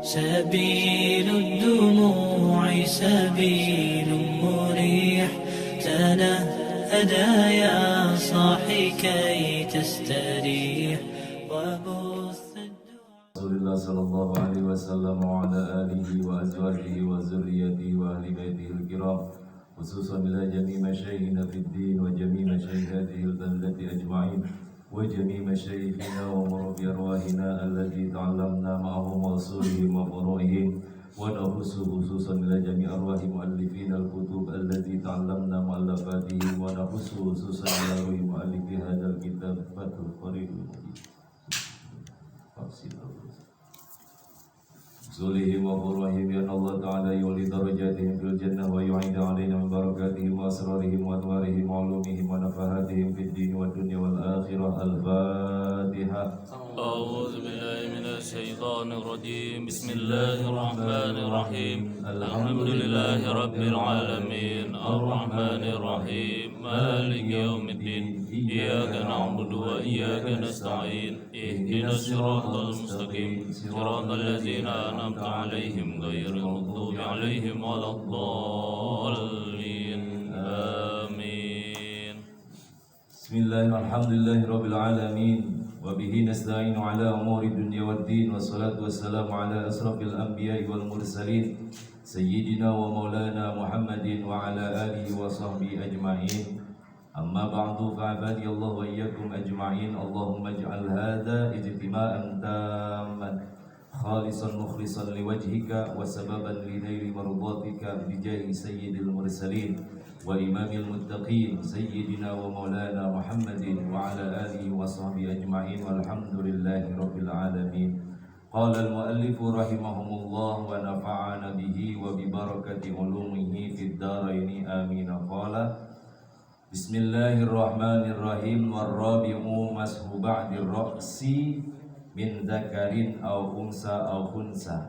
سبيل الدموع سبيل مريح، تنهدى يا صاحي كي تستريح وبث رسول الله صلى الله عليه وسلم وعلى آله وأزواجه وذريته وأهل بيته الكرام، خصوصا إلى جميع مشايخنا في الدين وجميع مشايخ هذه البلدة أجمعين، وجميع مشايخنا ومربي أرواحنا الذي تعلمنا معهم ورسولهم وفروعهم، ونخص خصوصا إلى جميع أرواح مؤلفين الكتب التي تعلمنا مؤلفاتهم، ونخص خصوصا إلى أرواح مؤلف هذا الكتاب فتح القريب المجيد رسولهم وفروعهم، أن الله تعالى يولي درجاتهم في الجنة ويعيد علينا من بركاتهم وأسرارهم وأنوارهم وعلومهم ونفحاتهم في الدين والدنيا والآخرة. الفاتحة. أعوذ بالله من الشيطان الرجيم. بسم الله الرحمن الرحيم. الحمد لله رب العالمين الرحمن الرحيم مالك يوم الدين، إياك نعبد وإياك نستعين، اهدنا الصراط المستقيم، صراط الذين أنعمت عليهم غير المغضوب عليهم ولا الضالين. آمين. بسم الله الحمد لله رب العالمين، وبه نستعين على أمور الدنيا والدين، والصلاة والسلام على أشرف الأنبياء والمرسلين سيدنا ومولانا محمد وعلى آله وصحبه أجمعين. أما بعد فعبادي الله وإياكم أجمعين، اللهم اجعل هذا اجتماعا تاما خالصا مخلصا لوجهك وسببا لنيل مرضاتك بجاه سيد المرسلين وإمام المتقين سيدنا ومولانا محمد وعلى آله وصحبه أجمعين، والحمد لله رب العالمين. قال المؤلف رحمهم الله ونفعنا به وببركة علومه في الدارين آمين. قال: بسم الله الرحمن الرحيم. والرابع مسح بعد الرأس من ذكر أو أنثى أو خنثى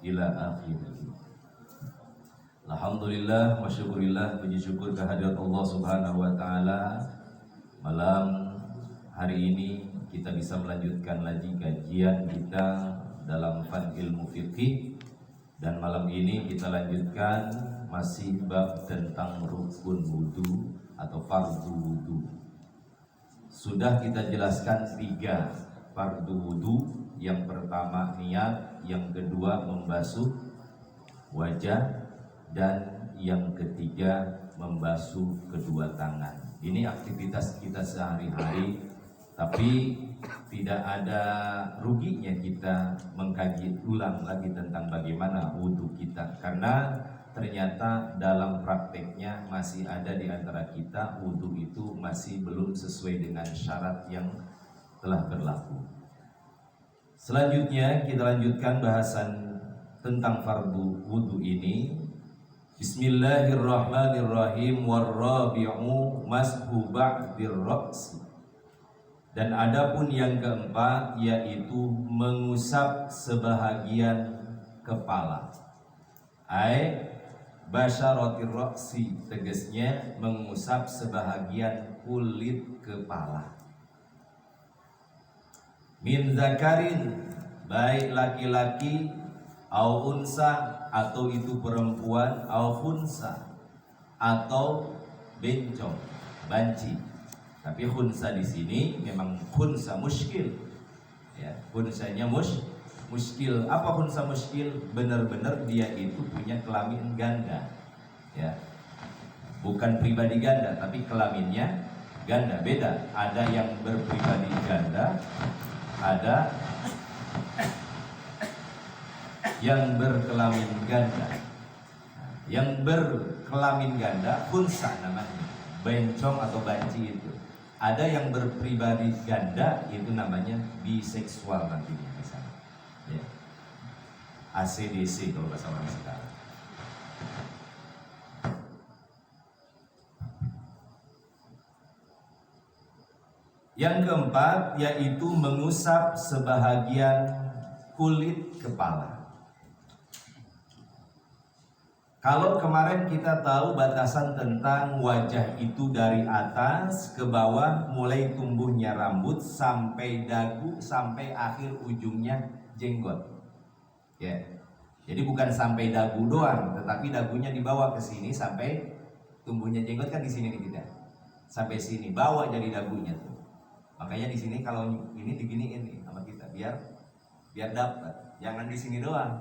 إلى آخره. Alhamdulillah wa syukurillah, puji syukur kehadirat Allah Subhanahu wa taala. Malam hari ini kita bisa melanjutkan lagi kajian kita dalam fan ilmu fikih, dan malam ini kita lanjutkan masih bab tentang rukun wudu atau fardu wudu. Sudah kita jelaskan 3 fardu wudu. Yang pertama niat, yang kedua membasuh wajah, dan yang ketiga membasuh kedua tangan. Ini aktivitas kita sehari-hari, tapi tidak ada ruginya kita mengkaji ulang lagi tentang bagaimana wudhu kita, karena ternyata dalam prakteknya masih ada di antara kita wudhu itu masih belum sesuai dengan syarat yang telah berlaku. Selanjutnya kita lanjutkan bahasan tentang fardu wudhu ini. Bismillahirrahmanirrahim. Warrabi'u mashu ba'dir ra's. Dan adapun yang keempat yaitu mengusap sebahagian kepala. Ai basyaratir ra'si, tegasnya mengusap sebahagian kulit kepala. Min zakarin, baik laki-laki, au unsa, atau itu perempuan, au khunsa, atau bencong, banci. Tapi khunsa di sini memang khunsa muskil, ya, khunsanya muskil. Apa khunsa muskil? Benar-benar dia itu punya kelamin ganda, ya, bukan pribadi ganda, tapi kelaminnya ganda. Beda, ada yang berpribadi ganda, ada yang berkelamin ganda. Yang berkelamin ganda khunsa namanya, bencong atau banci itu. Ada yang berpribadi ganda, itu namanya biseksual nantinya misalnya, ya. ACDC kalau bahasa orang sekarang. Yang keempat yaitu mengusap sebahagian kulit kepala. Kalau kemarin kita tahu batasan tentang wajah itu dari atas ke bawah, mulai tumbuhnya rambut sampai dagu, sampai akhir ujungnya jenggot. Ya. Jadi bukan sampai dagu doang, tetapi dagunya dibawa ke sini sampai tumbuhnya jenggot kan di sini nih kita. Sampai sini bawa jadi dagunya tuh. Makanya di sini kalau ini diginiin nih sama kita biar dapat. Jangan di sini doang.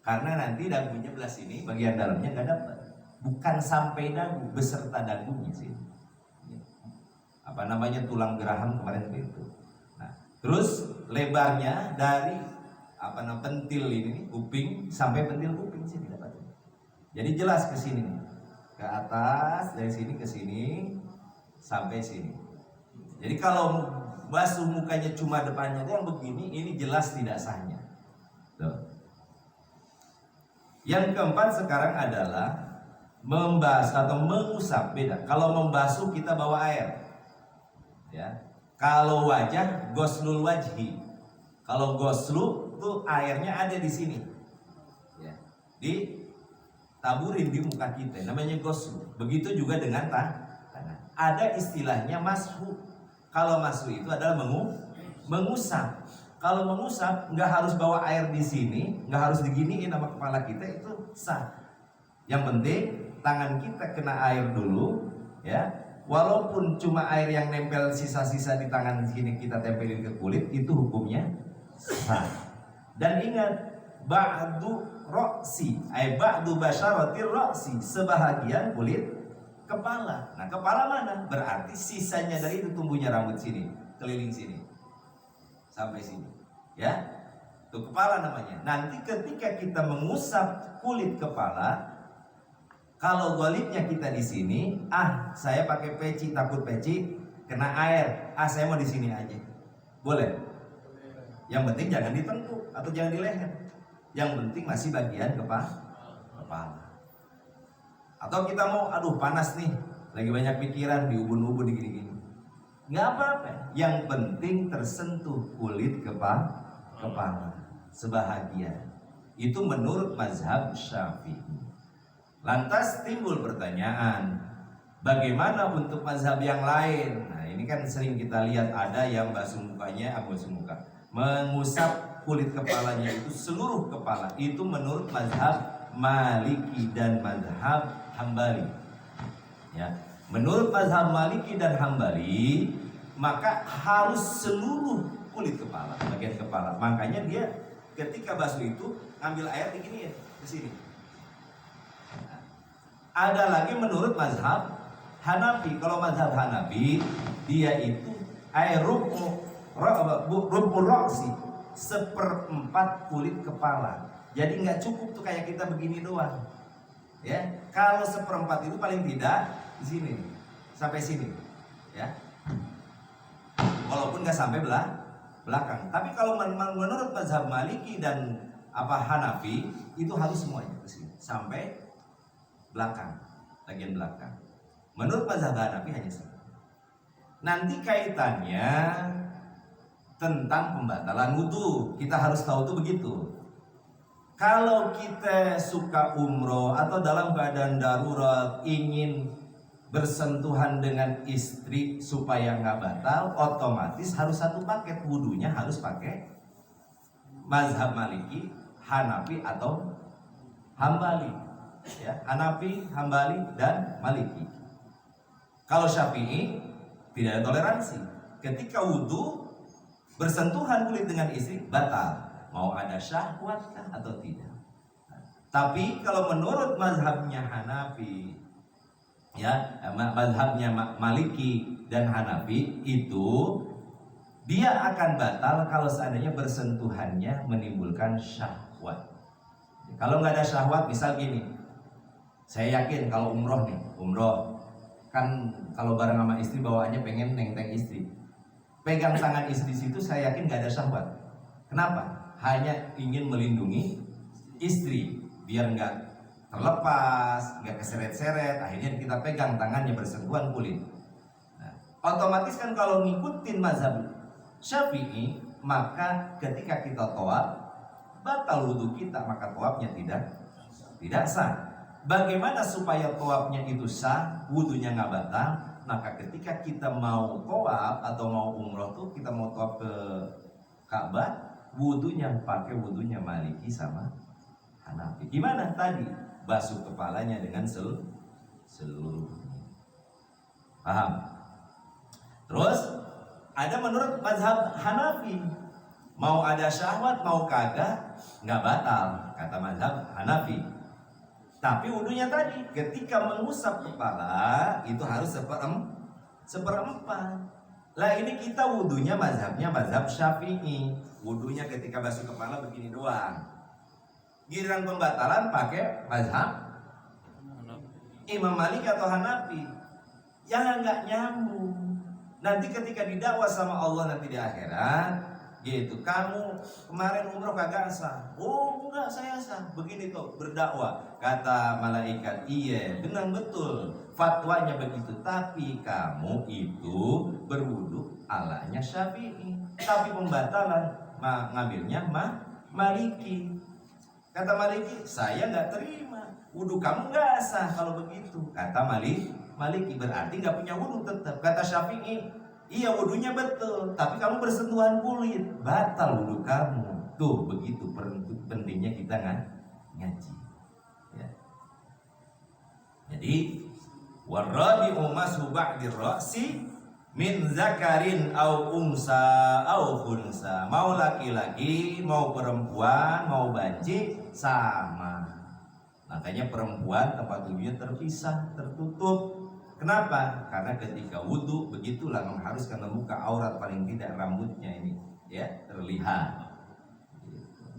Karena nanti dagunya belah sini, bagian dalamnya nggak dapat. Bukan sampai dagu, beserta dagunya sih. Apa namanya tulang geraham kemarin itu. Nah, terus lebarnya dari pentil ini kuping sampai pentil kuping sih dapat. Jadi jelas ke sini nih. Ke atas dari sini ke sini sampai sini. Jadi kalau basuh mukanya cuma depannya yang begini, ini jelas tidak sahnya. Tuh. Yang keempat sekarang adalah membasuh atau mengusap, beda. Kalau membasuh kita bawa air, ya. Kalau wajah ghuslul wajhi. Kalau ghuslu tuh airnya ada di sini, ya. Ditaburin di muka kita, namanya ghuslu. Begitu juga dengan tangan. Ada istilahnya mashu. Kalau mashu itu adalah mengusap. Kalau mengusap nggak harus bawa air di sini, nggak harus diginiin sama kepala kita, itu sah. Yang penting tangan kita kena air dulu, ya. Walaupun cuma air yang nempel sisa-sisa di tangan sini kita tempelin ke kulit, itu hukumnya sah. Dan ingat, ba'du roksi, ba'du basyaratir roksi, sebahagian kulit kepala. Nah, kepala mana? Berarti sisanya dari itu tumbuhnya rambut sini, keliling sini sampai sini, ya. Itu kepala namanya. Nanti ketika kita mengusap kulit kepala, kalau golipnya kita di sini, saya pakai peci, takut peci kena air, saya mau di sini aja, boleh. Yang penting jangan di tengkuk atau jangan di leher. Yang penting masih bagian kepala. Atau kita mau, panas nih, lagi banyak pikiran, di ubun-ubun, di gini-gini, nggak apa-apa. Yang penting tersentuh kulit kepala sebahagian. Itu menurut mazhab Syafi'i. Lantas timbul pertanyaan, bagaimana untuk mazhab yang lain? Nah, ini kan sering kita lihat ada yang basuh mukanya, mengusap kulit kepalanya itu seluruh kepala. Itu menurut mazhab Maliki dan mazhab Hambali. Ya, menurut mazhab Maliki dan Hambali, maka harus seluruh kulit kepala, bagian kepala. Makanya dia ketika basuh itu ambil air begini ya, ke sini. Ada lagi menurut mazhab Hanafi. Kalau mazhab Hanafi, dia itu rub'ul roksi, 1/4 kulit kepala. Jadi nggak cukup tuh kayak kita begini doang, ya. Kalau 1/4 itu paling tidak di sini sampai sini, ya. Walaupun nggak sampai belakang. Tapi kalau menurut mazhab Maliki dan Hanafi, itu harus semuanya ke sini sampai belakang, bagian belakang. Menurut mazhab Hanafi hanya satu. Nanti kaitannya tentang pembatalan wudu, kita harus tahu tuh begitu. Kalau kita suka umroh atau dalam keadaan darurat ingin bersentuhan dengan istri supaya nggak batal, otomatis harus satu paket, wudunya harus pakai mazhab Maliki, Hanafi atau Hambali. Ya, Hanafi, Hambali, dan Maliki. Kalau Syafi'i tidak ada toleransi. Ketika wudhu bersentuhan kulit dengan istri batal, mau ada syahwatkah atau tidak. Tapi kalau menurut mazhabnya Hanafi, ya, mazhabnya Maliki dan Hanafi, itu dia akan batal kalau seandainya bersentuhannya menimbulkan syahwat. Kalau nggak ada syahwat, misal gini, saya yakin kalau umroh kan kalau bareng sama istri bawaannya pengen neng-neng istri, pegang tangan istri situ, saya yakin nggak ada syahwat. Kenapa? Hanya ingin melindungi istri biar nggak terlepas, nggak keseret-seret. Akhirnya kita pegang tangannya, bersentuhan kulit. Nah, otomatis kan kalau ngikutin mazhab Syafi'i, maka ketika kita tawaf batal wudhu kita, maka tawafnya tidak sah. Bagaimana supaya tawafnya itu sah, wudhunya nggak batal? Maka ketika kita mau tawaf atau mau umroh tuh, kita mau tawaf ke Ka'bah, Wudunya pakai wudunya Maliki sama Hanafi. Gimana tadi? Basuh kepalanya dengan seluruhnya. Paham? Terus ada menurut mazhab Hanafi, mau ada syahwat mau kagak nggak batal, kata mazhab Hanafi. Tapi wudunya tadi ketika mengusap kepala itu harus seperempat. Lah ini kita wudunya mazhabnya mazhab Syafi'i. Wudunya ketika basuh kepala begini doang. Giliran pembatalan pakai mazhab Imam Malik atau Hanafi. Yang nggak nyambung. Nanti ketika didakwa sama Allah nanti di akhirat, gitu. Kamu kemarin umroh kagak sah. Oh enggak, saya sah. Begini tuh berdakwah. Kata malaikat, iya benar betul. Fatwanya begitu. Tapi kamu itu berwudu alanya Syafi'i. Tapi pembatalan ngambilnya Maliki. Kata Maliki, saya nggak terima. Wudu kamu nggak sah kalau begitu. Kata Maliki berarti nggak punya wudu tetap. Kata Syafi'i, iya wudunya betul, tapi kamu bersentuhan kulit, batal wudu kamu. Tuh begitu pentingnya kita ngaji. Ya. Jadi warabi'u mashu ba'dir ra'si min zakarin au unsa au khunsa. Mau laki-laki, mau perempuan, mau banci sama. Makanya perempuan tempat wudunya terpisah, tertutup. Kenapa? Karena ketika wudhu begitulah mengharuskan membuka aurat, paling tidak rambutnya ini ya terlihat.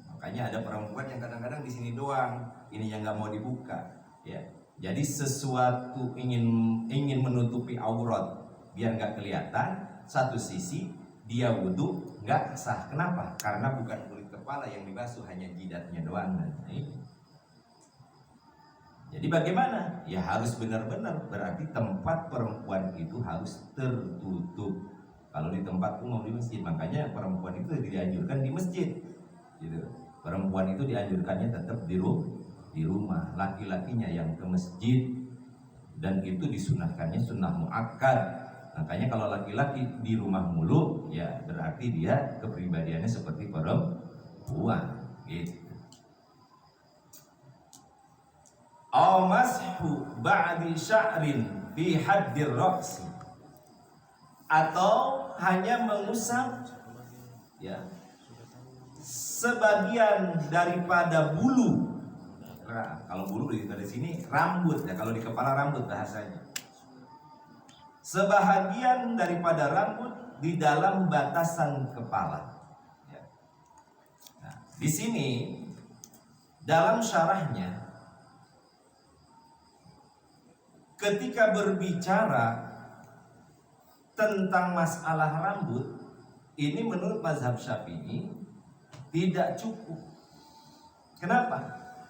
Makanya ada perempuan yang kadang-kadang di sini doang, ini yang nggak mau dibuka. Ya, jadi sesuatu ingin menutupi aurat biar nggak kelihatan. Satu sisi dia wudhu nggak sah. Kenapa? Karena bukan kulit kepala yang dibasuh, hanya jidatnya doang. Jadi bagaimana? Ya harus benar-benar, berarti tempat perempuan itu harus tertutup. Kalau di tempatku mau di masjid, makanya perempuan itu dianjurkan di masjid. Gitu. Perempuan itu dianjurkannya tetap di rumah. Laki-lakinya yang ke masjid, dan itu disunahkannya sunnah muakkad. Makanya kalau laki-laki di rumah mulu, ya berarti dia kepribadiannya seperti perempuan. Gitu. Aw mashu ba'di sya'rin fi haddir ra'si, atau hanya mengusap ya sebagian daripada bulu. Nah, kalau bulu dari sini rambut ya, kalau di kepala rambut bahasanya. Sebahagian daripada rambut di dalam batasan kepala. Ya. Nah, di sini dalam syarahnya ketika berbicara tentang masalah rambut, ini menurut mazhab Syafi'i tidak cukup. Kenapa?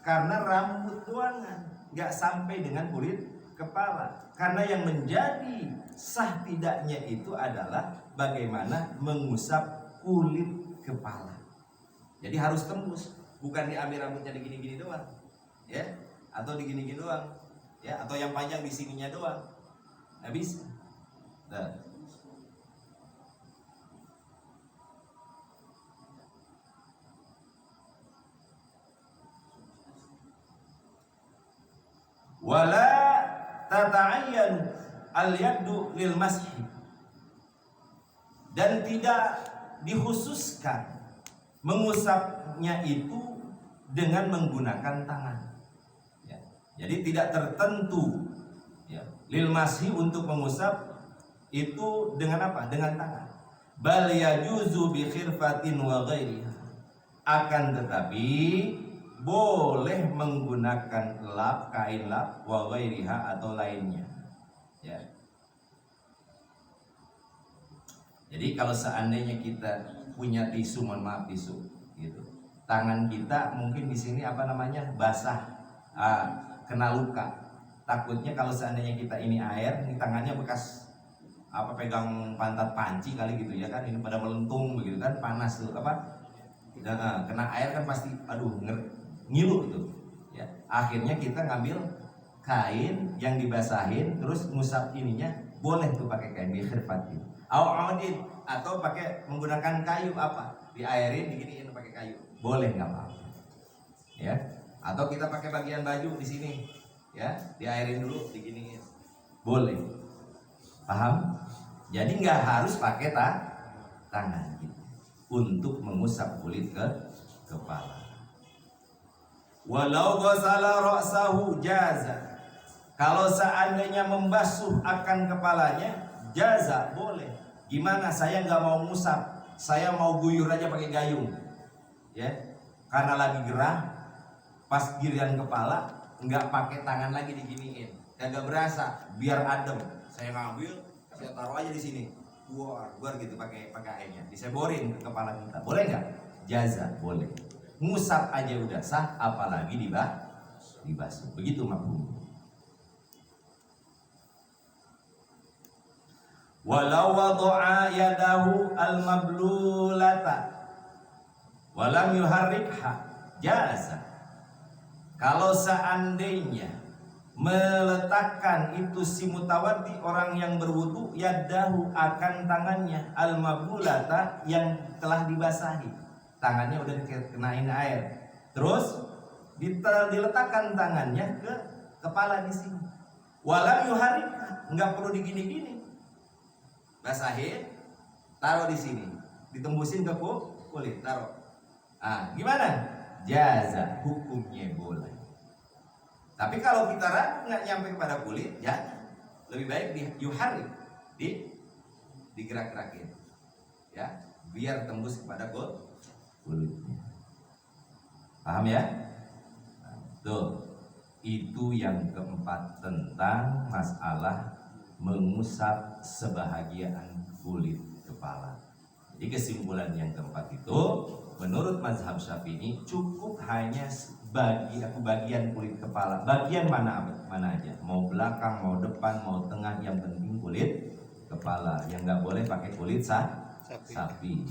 Karena rambut doangan, nggak sampai dengan kulit kepala. Karena yang menjadi sah tidaknya itu adalah bagaimana mengusap kulit kepala. Jadi harus tembus, bukan diambil rambutnya digini-gini doang, ya, atau digini-gini doang. Ya, atau yang panjang di sininya doang, nggak bisa. Nah. Wala tata'ayyan al-yaddu lil mashi, dan tidak dikhususkan mengusapnya itu dengan menggunakan tangan. Jadi tidak tertentu ya, lil mashi untuk mengusap itu dengan apa? Dengan tangan. Bal yajuzu bi khirfatin wa ghairiha. Akan tetapi boleh menggunakan lap, kain lap, wa ghairiha atau lainnya. Ya. Jadi kalau seandainya kita punya tisu, mohon maaf tisu gitu. Tangan kita mungkin di sini apa namanya? Basah. Kena luka. Takutnya kalau seandainya kita ini air, ini tangannya bekas apa pegang pantat panci kali gitu ya kan, ini pada melentung begitu kan, panas tuh apa? Kena air kan pasti aduh ngilu tuh. Ya. Akhirnya kita ngambil kain yang dibasahin terus ngusap ininya, boleh tuh pakai kain bikhirfatin. Atau pakai menggunakan kayu apa? diairin, diginiin pakai kayu, boleh nggak apa-apa, ya. Atau kita pakai bagian baju di sini, ya, diairin dulu, diginiin, boleh. Paham? Jadi nggak harus pakai tangan gitu untuk mengusap kulit ke kepala. Walau ghasala ra'sahu jaza. Kalau seandainya membasuh akan kepalanya, jaza, boleh. Gimana? Saya nggak mau ngusap, saya mau guyur aja pakai gayung, ya. Karena lagi gerah, pas giliran kepala nggak pakai tangan lagi diginiin, kagak berasa, biar adem. Saya ngambil, saya taruh aja di sini, buar gitu pakai airnya, diseborin ke kepala kita, boleh nggak? Jaza, boleh. Ngusap aja udah sah, apalagi dibasuh. Begitu mafhum. Walau wada'a yadahu al-mablulata walam yuharrikha jaza. Kalau seandainya meletakkan itu si mutawaddi, orang yang berwudu, yadahu akan tangannya, al-mablulata yang telah dibasahi, tangannya udah dikenain air, terus diletakkan tangannya ke kepala di sini, walam yuharrikha, nggak perlu digini-gini, basahin, taruh di sini, ditembusin ke kulit, taruh. Ah, gimana? Jaza, hukumnya boleh. Tapi kalau kita ragu nggak nyampe kepada kulit, jangan. Lebih baik yuharrik, digerak-gerakin, ya, biar tembus kepada kulitnya. Paham ya? Tuh, itu yang keempat tentang masalah mengusap sebahagian kulit kepala. Jadi kesimpulan yang keempat itu, menurut mazhab Syafi'i cukup hanya bagian kulit kepala, bagian mana aja, mau belakang, mau depan, mau tengah, yang penting kulit kepala. Yang nggak boleh pakai kulit sapi.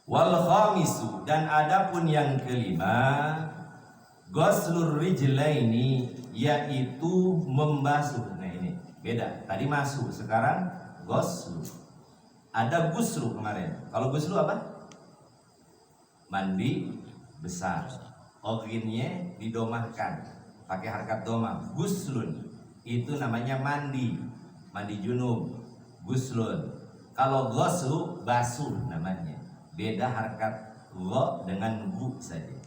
Wal khamisu, dan adapun yang kelima, ghuslur rijlaini, yaitu membasuh. Nah ini beda, tadi masuk, sekarang ghuslu. Ada ghuslu kemarin. Kalau ghuslu apa? Mandi besar, oginnya didomahkan pakai harkat domah, ghuslun, itu namanya mandi junub, ghuslun. Kalau ghuslu basuh namanya, beda harkat lo dengan bu saja.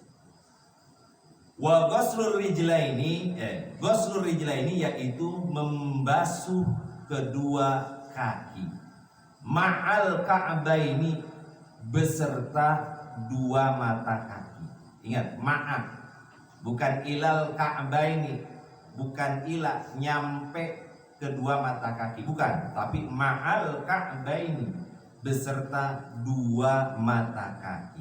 Wa ghuslur rijlaini, ghuslur rijlaini yaitu membasuh kedua kaki, ma'al ka'baini, beserta dua mata kaki. Ingat, ma'a, bukan ilal ka'baini, bukan ila nyampe kedua mata kaki, bukan, tapi ma'al ka'baini, beserta dua mata kaki.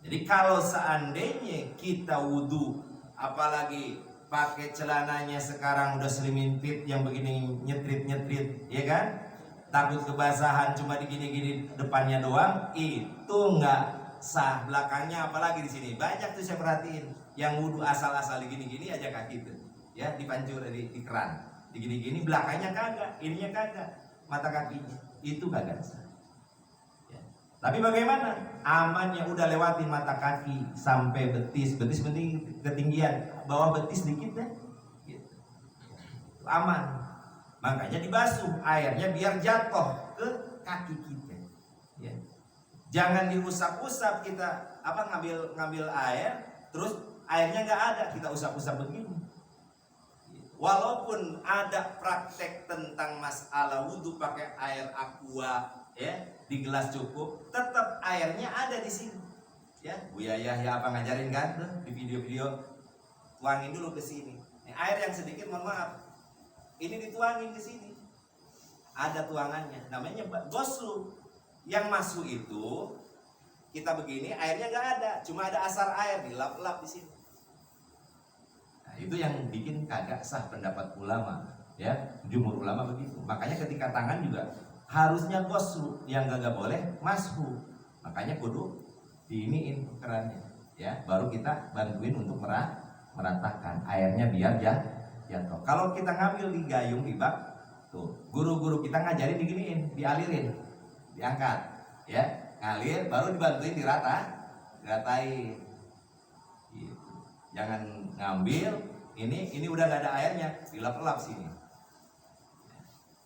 Jadi kalau seandainya kita wudu, apalagi pakai celananya sekarang udah selimintit yang begini nyetrit-nyetrit, ya kan? Takut kebasahan, cuma digini-gini depannya doang, itu nggak sah. Belakangnya apalagi di sini banyak tuh saya perhatiin yang wudu asal-asal digini-gini aja kaki tuh, ya, dipancur di keran, digini-gini, belakangnya kagak, ininya kagak, mata kakinya itu kagak sah. Tapi bagaimana? Aman yang udah lewatin mata kaki sampai betis penting ketinggian, bawah betis dikit deh, gitu. Aman. Makanya dibasuh airnya biar jatuh ke kaki kita. Ya. Jangan diusap-usap kita, ngambil air, terus airnya nggak ada, kita usap-usap begini. Walaupun ada praktek tentang masalah wudhu pakai air aqua, ya, di gelas cukup, tetap airnya ada di sini, ya. Buya Yahya apa ngajarin kan tuh di video-video, tuangin dulu ke sini. Air yang sedikit, mohon maaf, ini dituangin ke sini, ada tuangannya, namanya ghuslu. Yang masuk itu kita begini, airnya nggak ada, cuma ada asar air dilap-lap di sini. Nah, itu yang bikin kagak sah pendapat ulama, ya, jumhur ulama begitu. Makanya ketika tangan juga harusnya ghuslu, yang gak boleh mashu. Makanya kudu diiniin kerannya, ya, baru kita bantuin untuk meratakan airnya biar jatuh. Kalau kita ngambil di gayung, di bak, tuh guru-guru kita ngajarin diginiin, dialirin, diangkat, ya, ngalir baru dibantuin diratain. Gitu. Jangan ngambil ini udah gak ada airnya, dilap-lap sini.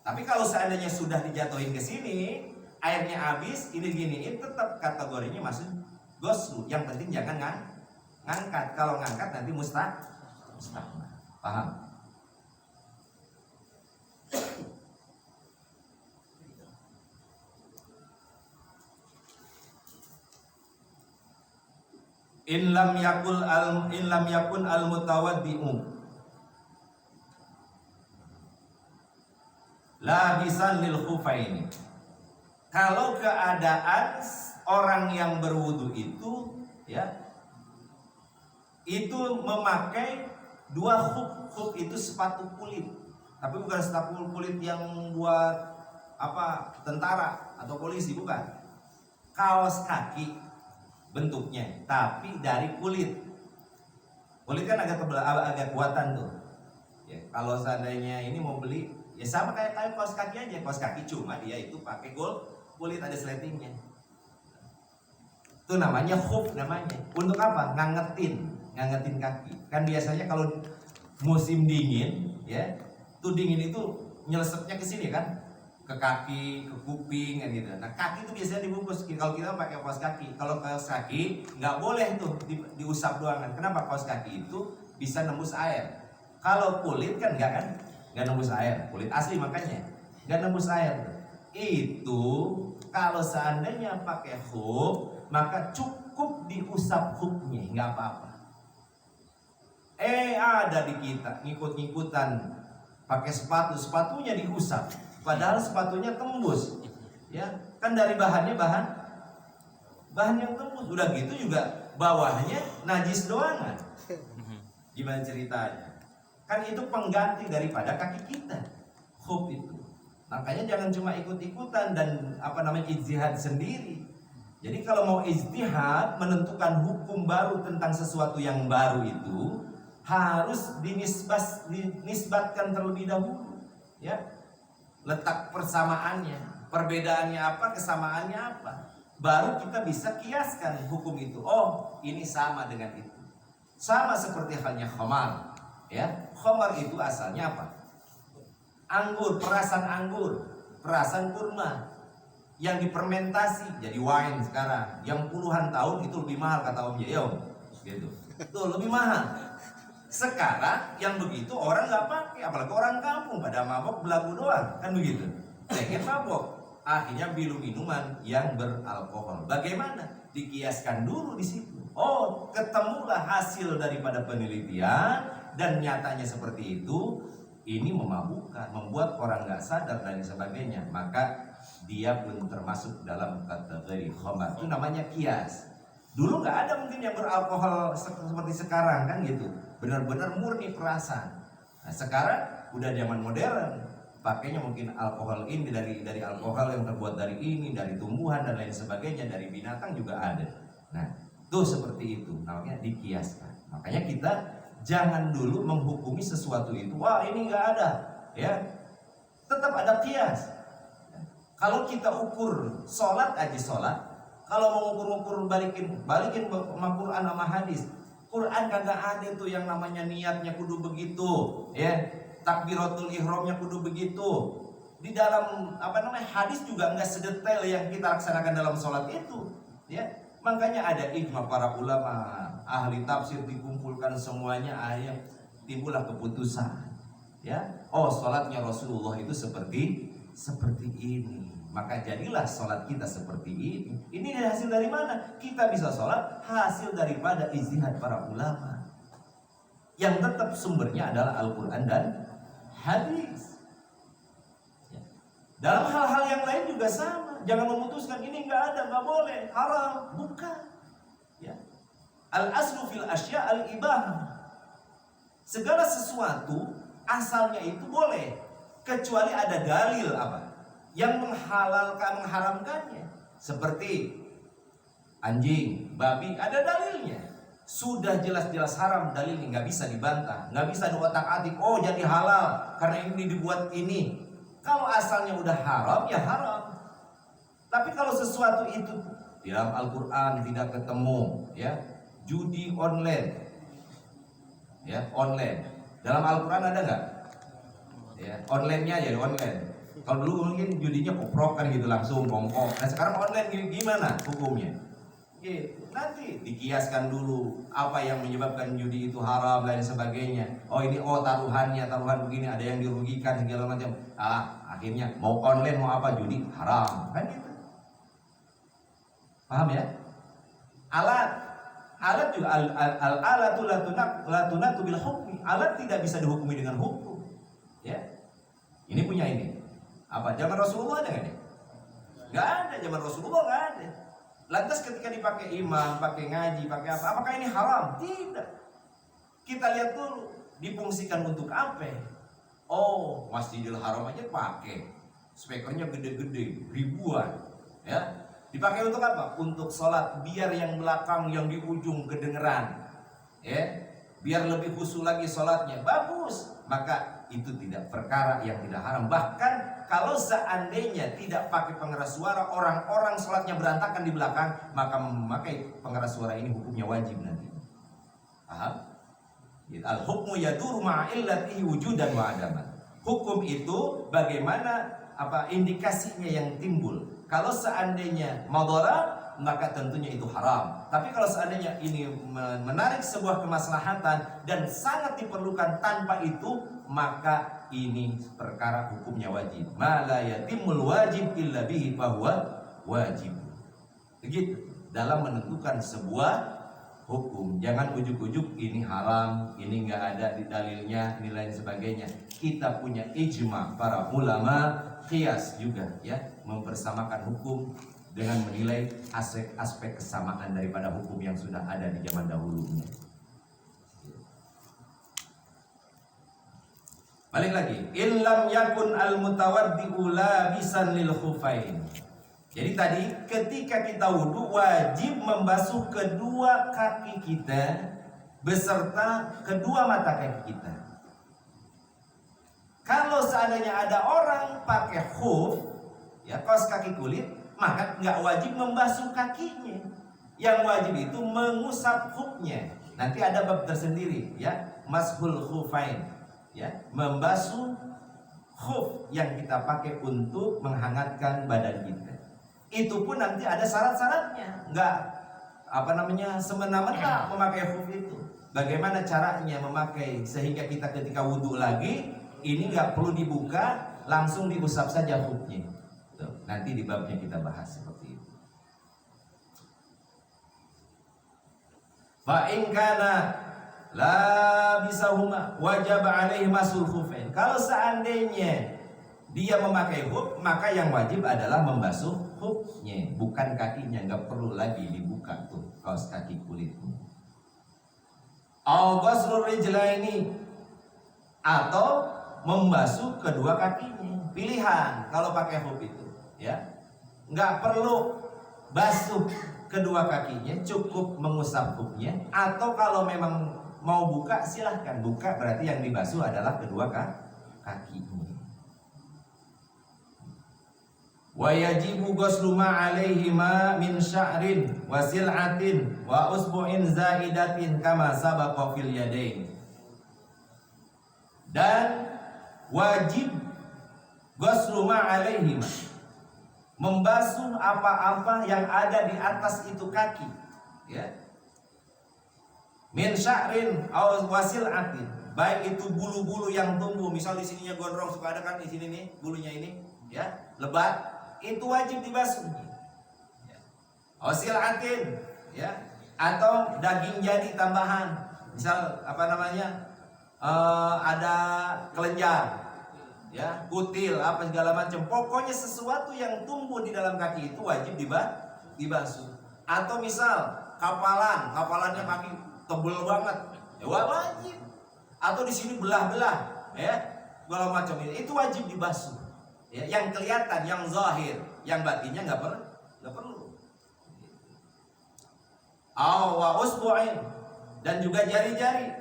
Tapi kalau seandainya sudah dijatuhin ke sini, airnya habis, ini giniin, tetap kategorinya masuk ghusl. Yang penting jangan ngangkat. Kalau ngangkat nanti mustahmah. Paham? In lam yakun al mutawaddi'u labisan lil khufaini. Kalau keadaan orang yang berwudu itu ya itu memakai dua khuf itu sepatu kulit, tapi bukan sepatu kulit yang buat apa tentara atau polisi, bukan. Kaos kaki bentuknya, tapi dari kulit. Kulit kan agak tebal, agak kuatan tuh. Ya, kalau seandainya ini mau beli, ya sama kayak kaos kaki aja, kaos kaki cuma dia itu pakai kulit ada sletingnya. Itu namanya khuf namanya. Untuk apa? Ngangetin kaki. Kan biasanya kalau musim dingin, ya, tuh dingin itu nyelesepnya ke sini kan, ke kaki, ke kuping kan gitu. Nah kaki itu biasanya dibungkus. Kalau kita pakai kaos kaki, kalau kaos kaki nggak boleh tuh diusap doang kan. Kenapa? Kaos kaki itu bisa nembus air. Kalau kulit kan nggak nembus air. Kulit asli makanya nggak nembus air. Itu kalau seandainya pakai khuf, maka cukup diusap khufnya, nggak apa-apa. Ada di kita ngikut-ngikutan pakai sepatunya diusap. Padahal sepatunya tembus, ya kan dari bahan yang tembus. Udah gitu juga bawahnya najis doangan. Gimana ceritanya? Kan itu pengganti daripada kaki kita, khuf itu. Makanya jangan cuma ikut-ikutan dan ijtihad sendiri. Jadi kalau mau ijtihad menentukan hukum baru tentang sesuatu yang baru itu harus dinisbatkan terlebih dahulu, ya. Letak persamaannya, perbedaannya apa, kesamaannya apa, baru kita bisa kiaskan hukum itu. Oh, ini sama dengan itu. Sama seperti halnya khamar, ya. Khamar itu asalnya apa? Anggur, perasan kurma yang difermentasi jadi wine sekarang. Yang puluhan tahun itu lebih mahal kata Om Yeo, gitu. Tuh lebih mahal. Sekarang yang begitu orang nggak pakai, apalagi orang kampung pada mabok belagu doang, kan begitu. Pengen mabok, akhirnya minuman yang beralkohol. Bagaimana? Dikiaskan dulu di situ. Oh, ketemulah hasil daripada penelitian dan nyatanya seperti itu. Ini memabukkan, membuat orang nggak sadar dan sebagainya. Maka dia pun termasuk dalam kategori khamar. Itu namanya kias. Dulu nggak ada mungkin yang beralkohol seperti sekarang kan gitu. Benar-benar murni perasaan. Nah, sekarang udah zaman modern, pakainya mungkin alkohol ini dari alkohol yang terbuat dari ini, dari tumbuhan dan lain sebagainya, dari binatang juga ada. Nah, tuh seperti itu, namanya dikiaskan. Makanya kita jangan dulu menghukumi sesuatu itu, wah ini nggak ada, ya. Tetap ada kias. Kalau kita ukur sholat aja sholat, kalau mau ukur balikin sama Quran sama hadis. Quran kagak ada tuh yang namanya niatnya kudu begitu, ya. Takbiratul ihramnya kudu begitu. Di dalam hadis juga enggak sedetail yang kita laksanakan dalam sholat itu, ya. Makanya ada ijma para ulama, ahli tafsir dikumpulkan semuanya, akhirnya timbullah keputusan, ya. Oh, sholatnya Rasulullah itu seperti ini. Maka jadilah sholat kita seperti ini. Ini hasil dari mana? Kita bisa sholat hasil daripada ijtihad para ulama, yang tetap sumbernya adalah Al-Quran dan hadis. Ya. Dalam hal-hal yang lain juga sama. Jangan memutuskan ini nggak ada, nggak boleh, haram. Bukan. Ya. Al-aslu fil asya al-ibahah. Segala sesuatu asalnya itu boleh, kecuali ada dalil yang mengharamkannya. Seperti anjing, babi, ada dalilnya. Sudah jelas-jelas haram, dalilnya nggak bisa dibantah, nggak bisa diotak-atik. Oh jadi halal karena ini dibuat ini. Kalau asalnya udah haram, ya haram. Tapi kalau sesuatu itu di dalam Al-Quran tidak ketemu, ya, judi online, ya, online. Dalam Al-Quran ada nggak? Ya, online-nya aja, online. Kalau dulu mungkin judinya koprokan gitu langsung kongkong. Nah sekarang online gimana hukumnya? Gitu. Nanti dikiaskan dulu apa yang menyebabkan judi itu haram dan sebagainya. Oh ini taruhan begini, ada yang dirugikan segala macam. Akhirnya mau online mau apa, judi haram kan gitu. Paham ya? Alat juga al-alatu la tunatu bil hukmi. Alat tidak bisa dihukumi dengan hukum. Ya. Ini punya ini. Apa zaman Rasulullah ada nggak nih? Nggak ada, zaman Rasulullah nggak ada. Lantas ketika dipakai imam, pakai ngaji, pakai apa? Apakah ini haram? Tidak. Kita lihat dulu difungsikan untuk apa? Oh, Masjidil Haram aja pakai. Speakernya gede-gede, ribuan. Ya. Dipakai untuk apa? Untuk sholat, biar yang belakang, yang di ujung kedengeran. Ya. Biar lebih khusyuk lagi sholatnya. Bagus. Maka itu tidak perkara yang tidak haram. Bahkan kalau seandainya tidak pakai pengeras suara, orang-orang sholatnya berantakan di belakang, maka memakai pengeras suara ini hukumnya wajib nanti. Paham? Al-hukmu yaduru ma'illatihi wujudan wa adaman. Hukum itu bagaimana indikasinya yang timbul. Kalau seandainya madharat, maka tentunya itu haram. Tapi kalau seandainya ini menarik sebuah kemaslahatan dan sangat diperlukan tanpa itu, maka ini perkara hukumnya wajib. Ma la yatimul wajib illa bihi fahuwa wajib. Begitu dalam menentukan sebuah hukum. Jangan ujuk-ujuk ini haram, ini enggak ada di dalilnya, ini lain sebagainya. Kita punya ijma para ulama, qiyas juga ya, mempersamakan hukum dengan menilai aspek kesamaan daripada hukum yang sudah ada di zaman dahulunya. Balik lagi, illam yakun al-mutawaddi'u labisan lil khufain. Jadi tadi ketika kita wudhu wajib membasuh kedua kaki kita beserta kedua mata kaki kita. Kalau seandainya ada orang pakai khuf, ya kaos kaki kulit, maka nggak wajib membasuh kakinya. Yang wajib itu mengusap khufnya. Nanti ada bab tersendiri, ya, mashul khufain, ya, membasuh khuf yang kita pakai untuk menghangatkan badan kita. Itu pun nanti ada syarat-syaratnya. Nggak semena-mena memakai khuf itu. Bagaimana caranya memakai sehingga kita ketika wudhu lagi ini nggak perlu dibuka, langsung diusap saja khufnya. Nanti di babnya kita bahas seperti itu. Fa in kana la bisahuma wajib alaihi masul khufain. Kalau seandainya dia memakai khuf, maka yang wajib adalah membasuh khufnya, bukan kakinya. Nggak perlu lagi dibuka tuh kaos kaki kulitnya. Au ghuslur rijlaini, atau membasuh kedua kakinya. Pilihan kalau pakai khuf itu, ya, nggak perlu basuh kedua kakinya, cukup mengusap khufnya. Atau kalau memang mau buka silahkan buka, berarti yang dibasuh adalah kedua kakinya. Wa yajibu ghuslu ma alaihima min sya'rin wa sil'atin wa usbu'in zaidatin kama sabaqa fil yadain. Dan wajib ghuslu ma alaihima, membasuh apa-apa yang ada di atas itu kaki, ya. Min sya'rin aw wasil'atin, baik itu bulu-bulu yang tumbuh, misal di sininya gondrong suka ada kan di sini nih bulunya ini, ya, lebat, itu wajib dibasuh. Ya. Wasil'atin, ya, atau daging jadi tambahan, misal ada kelenjar, ya, kutil, apa segala macam. Pokoknya sesuatu yang tumbuh di dalam kaki itu wajib dibasuh. Atau misal kapalannya kaki tebel banget, ya wajib. Atau di sini belah-belah, ya, segala macam itu wajib dibasuh. Ya, yang kelihatan, yang zahir, yang batinnya nggak perlu. Wa usbu'in, dan juga jari-jari.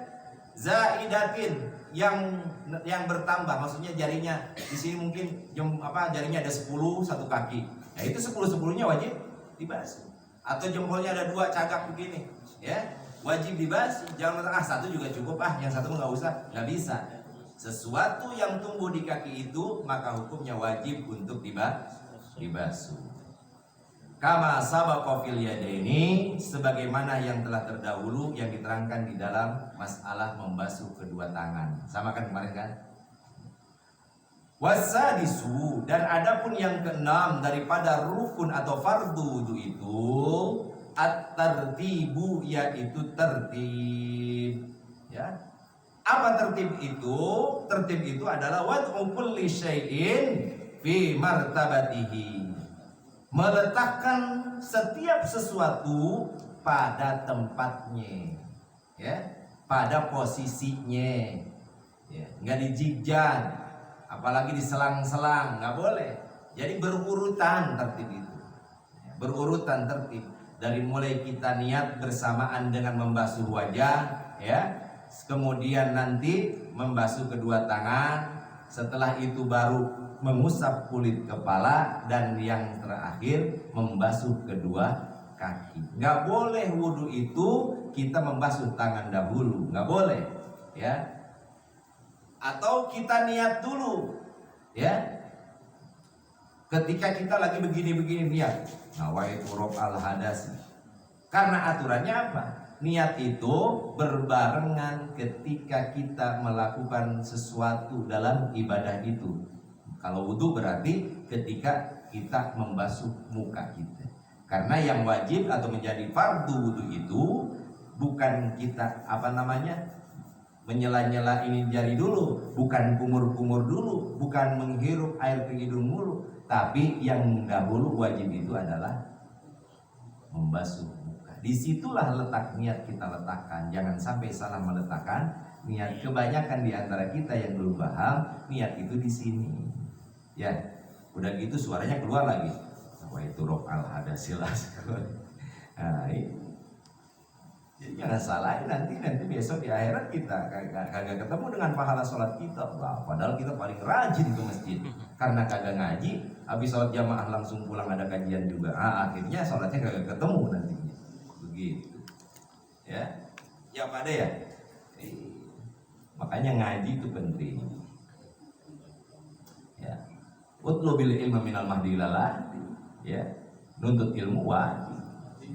zaidatin yang bertambah, maksudnya jarinya di sini mungkin jarinya ada 10 satu kaki. Ya itu 10-10-nya wajib dibasuh. Atau jempolnya ada 2 cagak begini, ya wajib dibasuh. Jangan satu juga cukup, yang satu nggak usah, nggak bisa. Sesuatu yang tumbuh di kaki itu maka hukumnya wajib untuk dibasuh. Kama sabaqa fil yadaini, sebagaimana yang telah terdahulu yang diterangkan di dalam masalah membasuh kedua tangan. Sama kan kemarin kan? Wasadisu, dan adapun yang keenam daripada rukun atau fardu wudu itu at-tartibu, yaitu tertib. Ya. Apa tertib itu? Tertib itu adalah wad'u kulli syai'in fi martabatihi. Meletakkan setiap sesuatu pada tempatnya, ya, pada posisinya, ya, nggak dijigjag, apalagi diselang-selang, nggak boleh. Jadi berurutan tertib itu, berurutan tertib. Dari mulai kita niat bersamaan dengan membasuh wajah, ya, kemudian nanti membasuh kedua tangan, setelah itu baru mengusap kulit kepala, dan yang terakhir membasuh kedua kaki. Nggak boleh wudhu itu kita membasuh tangan dahulu, nggak boleh, ya. Atau kita niat dulu, ya. Ketika kita lagi begini-begini niat, nawaitu raf'al hadas. Karena aturannya apa? Niat itu berbarengan ketika kita melakukan sesuatu dalam ibadah itu. Kalau wudhu berarti ketika kita membasuh muka kita. Karena yang wajib atau menjadi fardu wudhu itu bukan kita menyela-nyela ini jari dulu, bukan kumur-kumur dulu, bukan menghirup air ke hidung dulu, tapi yang dahulu wajib itu adalah membasuh muka. Disitulah letak niat kita letakkan. Jangan sampai salah meletakkan niat. Kebanyakan di antara kita yang belum paham niat itu di sini. Ya, udah gitu suaranya keluar lagi. Wah itu raf'al hadasil. Nah, jadi jangan salahin nanti besok di akhirat kita kagak ketemu dengan pahala sholat kita. Wah, padahal kita paling rajin ke masjid. Karena kagak ngaji, habis sholat jamaah langsung pulang ada kajian juga. Akhirnya sholatnya kagak ketemu nantinya. Begitu. Ya pada ya. Makanya ngaji itu penting. Ya. Utlubil ilma minal mahdi ilalah, ya, nuntut ilmu wajib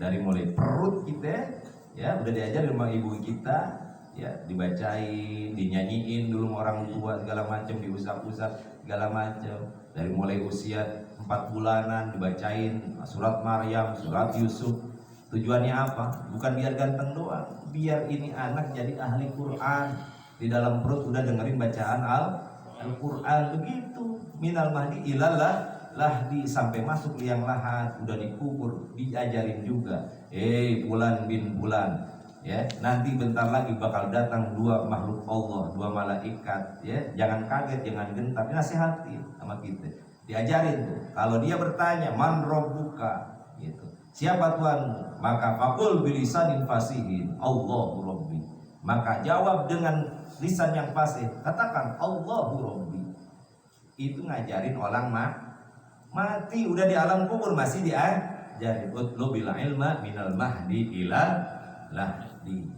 dari mulai perut kita, ya, udah diajar sama ibu kita, ya, dibacain, dinyanyiin dulu sama orang tua segala macam, diusap-usap segala macam, dari mulai usia 4 bulanan dibacain surat Maryam, surat Yusuf. Tujuannya apa? Bukan biar ganteng doang, biar ini anak jadi ahli Quran. Di dalam perut udah dengerin bacaan Al-Quran begitu. Minal mahdi ilallah lahdi, sampai masuk liang lahat udah dikubur, diajarin juga. Bulan bin bulan, ya, nanti bentar lagi bakal datang 2 makhluk Allah, 2 malaikat, ya, jangan kaget, jangan gentar, nasihati sama kita, diajarin tuh. Kalau dia bertanya man rabbuka, gitu, siapa Tuhanmu, maka faqul bilisanin fasihin Allahu rabbi, maka jawab dengan lisan yang fasih, katakan Allahu rabbi. Itu ngajarin orang mati, udah di alam kubur masih diajarin. Utlubil ilma minal mahdi ilal lahdi.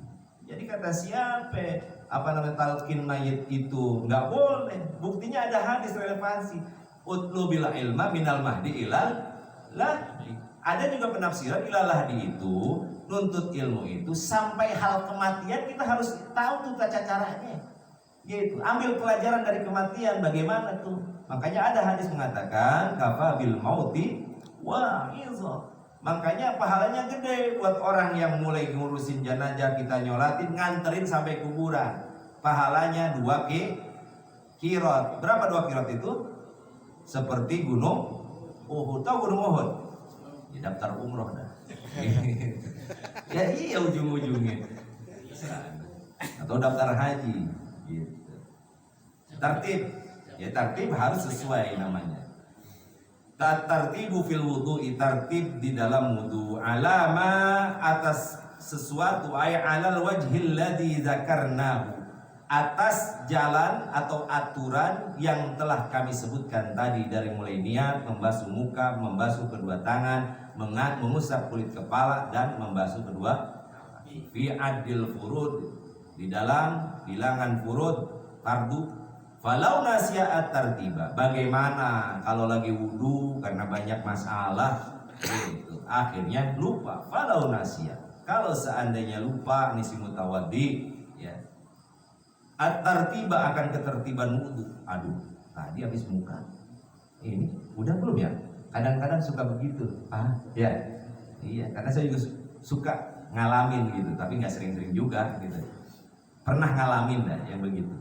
Jadi kata siapa talqin mayit itu nggak boleh, buktinya ada hadis relevansi. Utlubil ilma minal mahdi ilal lahdi. Ada juga penafsiran ilal lahdi itu nuntut ilmu itu sampai hal kematian kita harus tahu tuh tata caranya. Gitu, ambil pelajaran dari kematian bagaimana tuh. Makanya ada hadis mengatakan kafa bil mauti wa izah. Makanya pahalanya gede buat orang yang mulai ngurusin jenazah, kita nyolatin, nganterin sampai kuburan. Pahalanya 2 kirot. Berapa 2 kirot itu? Seperti gunung Uhud. Tahu gunung Uhud? Ya, daftar umroh dah. Ya iya ujung-ujungnya. Atau daftar haji. Gitu. Tertib, ya tertib harus sesuai namanya. Tartibu fil wudu'i, tertib di dalam wudu, alama atas sesuatu, ay alal wajhil ladzi dzakarnahu, atas jalan atau aturan yang telah kami sebutkan tadi, dari mulai niat, membasuh muka, membasuh kedua tangan, mengusap kulit kepala, dan membasuh kedua kaki. Fi adil furud, di dalam bilangan furud fardu. Falau nasiat tartiba, bagaimana kalau lagi wudu karena banyak masalah gitu, akhirnya lupa. Falau nasiat, kalau seandainya lupa nih si mutawaddi, ya, at-tartiba akan ketertiban wudu. Aduh, tadi habis muka, ini udah belum ya? Kadang-kadang suka begitu. Ya, iya, karena saya juga suka ngalamin gitu, tapi nggak sering-sering juga gitu. Pernah ngalamin dah yang begitu.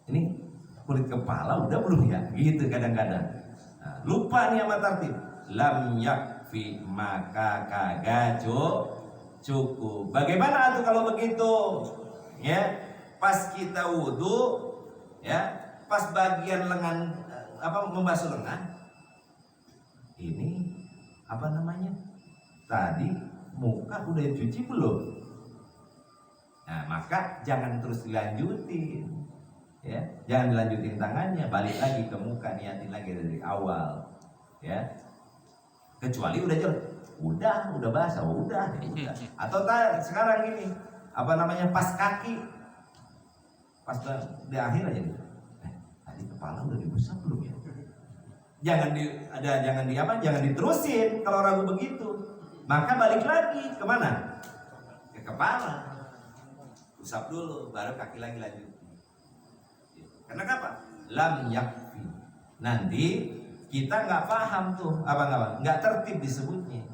Ini kulit kepala udah belum ya? Gitu kadang-kadang. Nah, lupa nih sama tertib. Lam yakfi, maka kagak cukup. Bagaimana tuh kalau begitu? Ya, pas kita wudu, ya, pas bagian lengan membasuh lengan, ini apa namanya? Tadi muka udah dicuci belum? Nah, maka jangan terus dilanjutin, ya, jangan dilanjutin tangannya, balik lagi ke muka, niatin lagi dari awal, ya. Kecuali udah jelek, udah basah, udah. Atau sekarang gini, apa namanya, pas kaki, pas di akhir aja gitu. Tadi kepala udah digosok belum ya? Jangan diterusin kalau ragu begitu. Maka balik lagi kemana? Ke kepala. Usap dulu, baru kaki lagi lanjut. Karena apa? Lam yakfi. Nanti kita nggak paham tuh, nggak tertib disebutnya.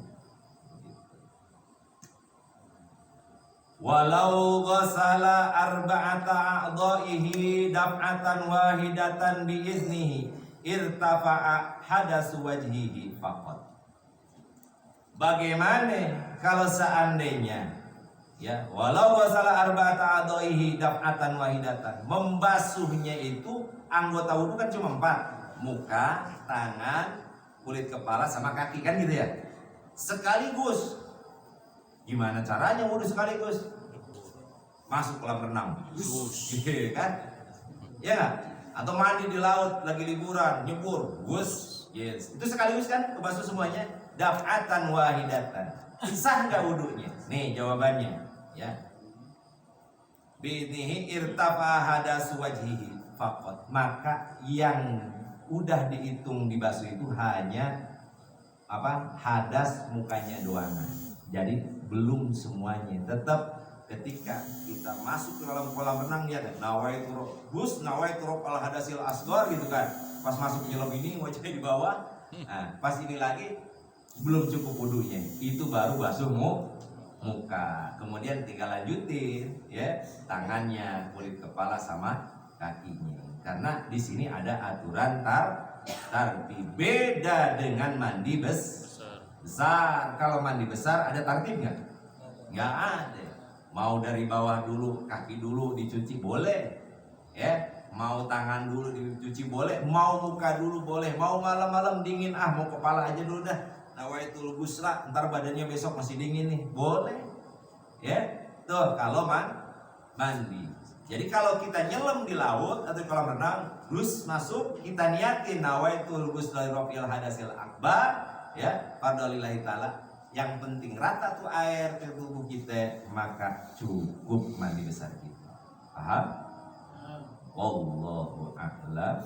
Walau ghasala arba'ata a'dha'ihi daf'atan wahidatan biiznihi irtafa'a hadasu wajhihi faqat. Bagaimana kalau seandainya, ya, walau ghasala arba'ata a'dha'ihi daf'atan wahidatan, membasuhnya itu anggota wudu kan cuma 4, muka, tangan, kulit kepala sama kaki, kan gitu ya, sekaligus. Gimana caranya wudu sekaligus? Masuk kolam renang, kan? Ya nggak? Atau mandi di laut lagi liburan, nyebur, yes. Itu sekaligus kan, kebasuh semuanya. Daf'atan wahidatan. Sah nggak wudunya? Nih jawabannya, ya. Bi'idnihi irtafa hadasu wajhihi faqat. Maka yang udah dihitung dibasuh itu hanya hadas mukanya doang. Jadi belum semuanya. Tetap ketika kita masuk ke dalam kolam renang, dia ada nawaitu rob al hadasil asghar gitu kan. Pas masuk nyelam ini wajahnya di bawah. Nah, pas ini lagi belum cukup wudunya. Itu baru basuh muka. Kemudian tinggal lanjutin, ya, tangannya, kulit kepala sama kakinya. Karena di sini ada aturan tartib. Beda dengan mandi besar. Kalau mandi besar ada tartib nggak? Nggak ada. Mau dari bawah dulu, kaki dulu dicuci boleh, ya. Mau tangan dulu dicuci boleh, mau muka dulu boleh, mau malam-malam dingin, mau kepala aja dulu dah. Nawaitul ghusla, ntar badannya besok masih dingin nih, boleh, ya. Tuh kalau mandi. Jadi kalau kita nyelam di laut atau kolam renang, terus masuk, kita niatin nawaitul ghusla rafil hadasil akbar, ya, fardalillahi ta'ala. Yang penting rata tuh air ke tubuh kita, maka cukup mandi besar kita. Paham? Wallahu a'lam.